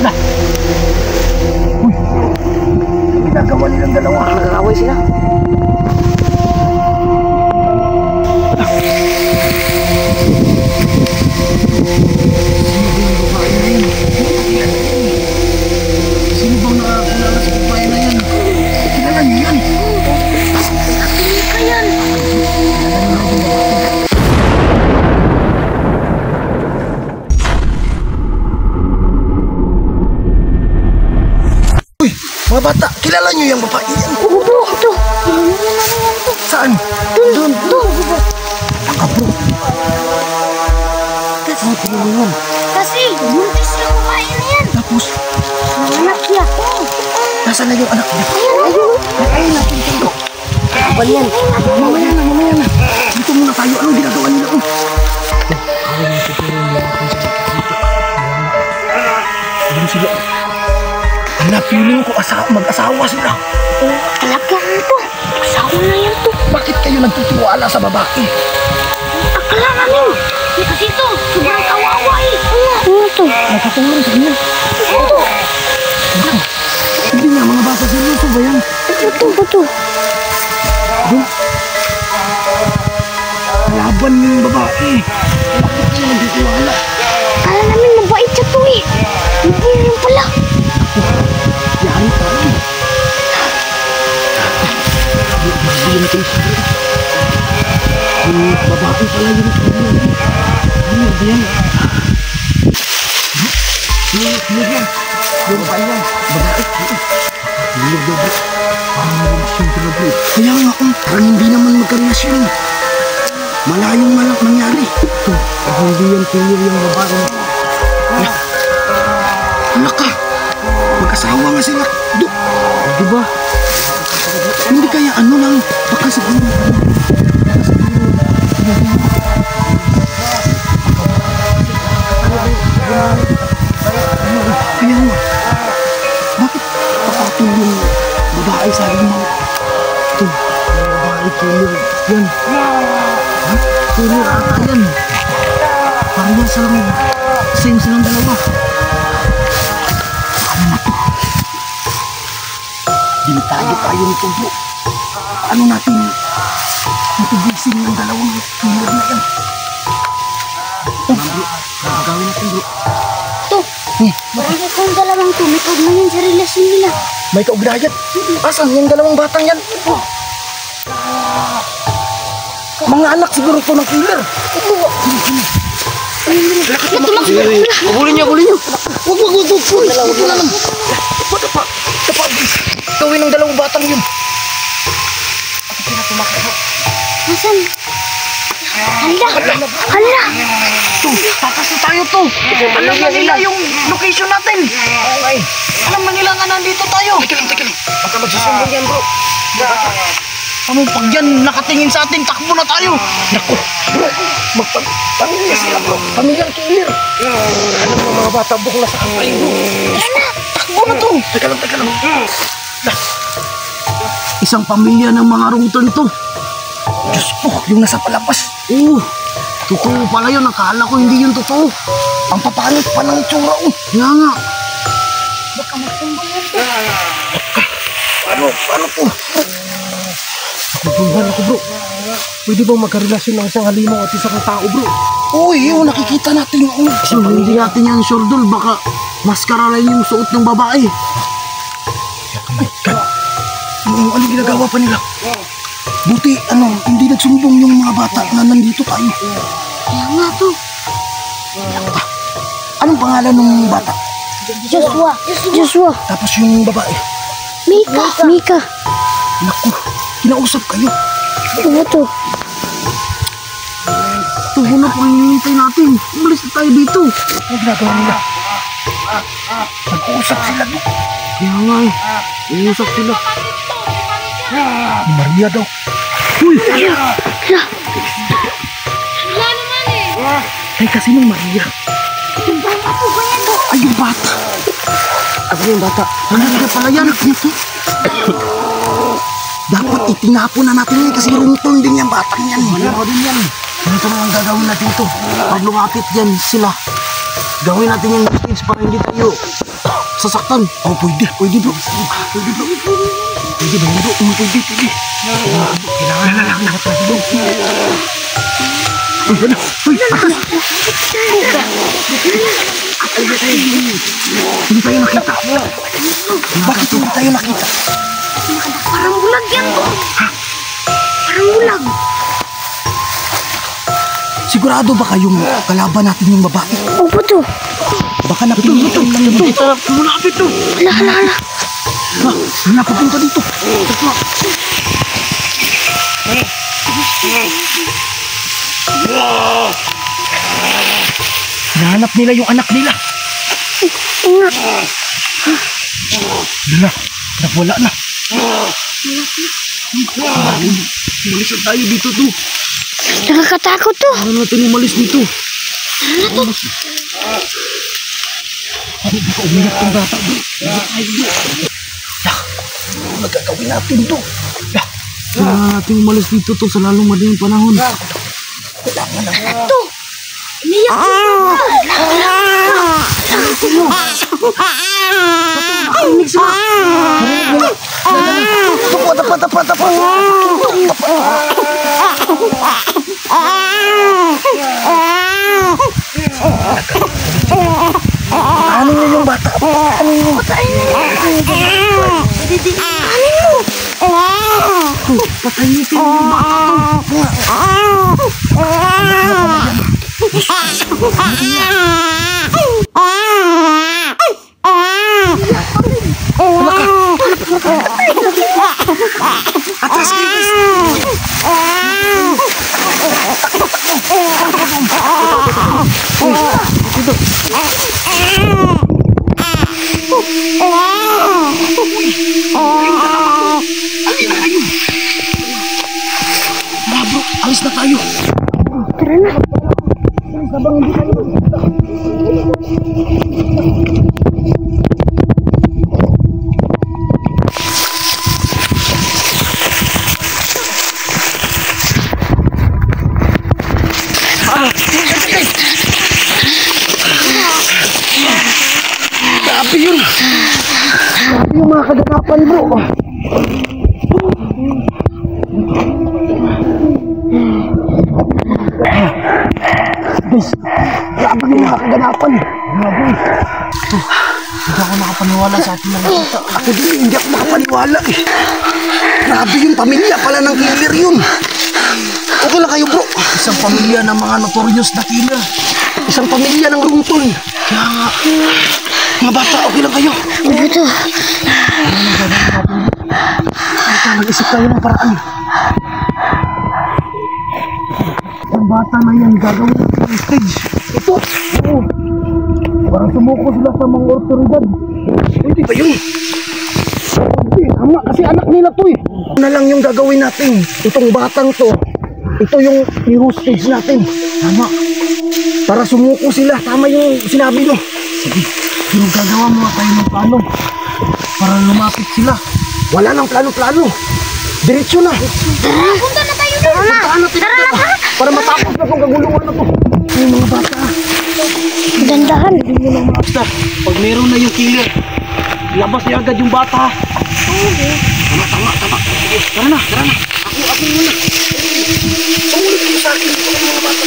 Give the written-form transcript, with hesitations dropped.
Wala. Uy. Ginagawa nilang dalawa. Nag-aaway sila. Sino bang nakakilala sa babae na yan? Kilala niyo yan? Ka yan. Uy, mga bata, kilala niyo yung babae yan? Oo bro, ito. Saan? Doon. Baka bro. Kasi, buntis yung babae na yan. Tapos, Anak niya. nasaan na yung anak niya? Ayun. Ay, natin ito. Kapal yan. Mamaya na. Dito muna tayo. Anong ginagawa nila? Ano sila? Hala, feeling ko mag-asawa sila. Talaga ito. Asawa na yan to. Bakit kayo nagtitiwala sa babae? Akala namin. Kasi ito, sobrang kawawa eh. Ano to? Nakatulong sa inyo. Ito. Hindi nga, mga bata seryoso ba yan? Ito. Laban yung babae. Bakit kayo nagtitiwala? Akala namin mabait siya to eh. Hindi rin pala. Yari tayo. Hindi na kayo siguro. Yung babae pala yung ano ba yan? Hindi yan. Yung babae yan. Babae. Hindi daw bro. Parang relasyon sila bro. Kaya nga parang hindi naman magkarelasyon. Malayong malak nangyari. Ito, parang hindi yan clear yung babae. Anak ka. Mag-asawa nga sila. Diba? Hindi kaya ano lang. Baka siguro. Kaya nga. Bakit papatol yung babae sa akin mo? Ito. Babae killer. Yan. Ha? Killer ata yan. Parang yan silang same silang dalawa. Dintayo tayo nito bro. Ano natin matigising ng dalawang killer na yan. Bro, gagawin natin bro. Ito. Bakit itong dalawang to, may kaugnayan sa relasyon nila. May kaugnayan? Asan yung dalawang batang yan? Mga anak siguro to ng killer. Habulin niyo. Wag. Wag na lang. Dapa. Gawin ng dalawang batang yun. Ako pinatumakit mo. Nasaan? Hala. Tatas na tayo to. Alam na nila yung location natin. Okay. Alam na nila nga nandito tayo. Teka lang. Baka magsusumbong yan bro. Ano pag yan nakatingin sa atin, takbo na tayo. Naku, bro. Pamilya sila bro. Pamilyang killer. Alam mo mga bata, bukla sa kamay bro. Takbo na to. Teka lang. Isang pamilya ng mga rungton to. Diyos ko, yung nasa palapas. Totoo pala yun. Nakala ko hindi yun totoo. Ang papanit pa ng itsura. Kaya nga. Baka magsumbong yan to. Paano po? Nakutuhan ako bro. Pwede bang magkarelasyon ng isang halimaw at isang tao bro? Uy, nakikita natin yung So, hindi natin yan sure dul. Baka maskara lang yung suot ng babae. Ano ginagawa pa nila? Buti, hindi nagsumbong yung mga bata na nandito tayo. Kaya nga to. Anong pangalan ng bata? Joshua. Tapos yung babae. Mika. Naku, kinausap kayo. Ano to? Ito, hanap ang hinihintay natin. Umalis na tayo dito. Ano ginagawa nila? Nag-uusap sila no? Kaya nga eh. Iusap sila. Ni Maria daw. Uy! Wala naman eh. Ay, kasi nung Maria. Yung bata po ba yan to? Ay, yung bata. Ano yung bata? Ano na pala yan? Dapat itinapon na natin yan kasi rungton din yung batang yan. Ano din yan? Ganito na lang gagawin natin ito. Pag lumapit yan sila, gawin natin yung message para hindi tayo sasaktan. Oh, pwede bro. Pwede ba yun bro? Pwede. Kailangan na lang nakatras bro. Uy, ano? Uy, atas! Hindi tayo nakita. Bakit hindi tayo nakita? Parang bulag yan bro. Parang bulag. Sigurado ba kayong kalaban natin yung babae? Opo to. Baka napilitan lang yung dito. Malapit to. Hala. Napapunta dito. Hinahanap nila yung anak nila. Wala na. Umalis na tayo dito to. Nakakatakot to. Ano natin umalis dito? Baka umiyak tong bata. Ano gagawin natin to? Kailangan natin umalis dito to sa lalong madaling panahon. Kailangan na. To. Umiyak Ano yun yung bata? Patayin mo. Patayin ito yung bata. Atras kayo. Bro, alis na tayo. Tara na. Grabe yun. Grabe yung mga kaganapan bro. Guys, grabe yung mga kaganapan. Grabe. Hindi ako nakapaniwala sa ating mga kita. Ako din, hindi ako nakapaniwala eh. Grabe yung pamilya pala ng killer yun. Okay lang kayo bro. Isang pamilya ng mga notorious na killer. Isang pamilya ng runtol. Kaya nga, mga bata, okay lang kayo. Opo to. Nag-isip tayo ng paraan. Ang bata na yan, gagawin natin ang stage. Ito. Oo. Parang sumuko sila sa mga otoridad. Pwede ba yun? Pwede. Tama, kasi anak nila to eh. Ano na lang yung gagawin natin. Itong batang to. Ito yung i-hostage natin. Tama. Para sumuko sila. Tama yung sinabi mo. Sige. Pero gagawa mo tayo ng plano. Para lumapit sila. Wala nang plano-plano. Diretso na. Punta na tayo doon. Tara na. Para matapos na itong kaguluhan na to. Yung mga bata. Dandahan. Basta, pag meron na yung killer, labas niya agad yung bata. Tama. Sige, tara na. Ako muna. Sumunod kayo sa akin. Mga bata.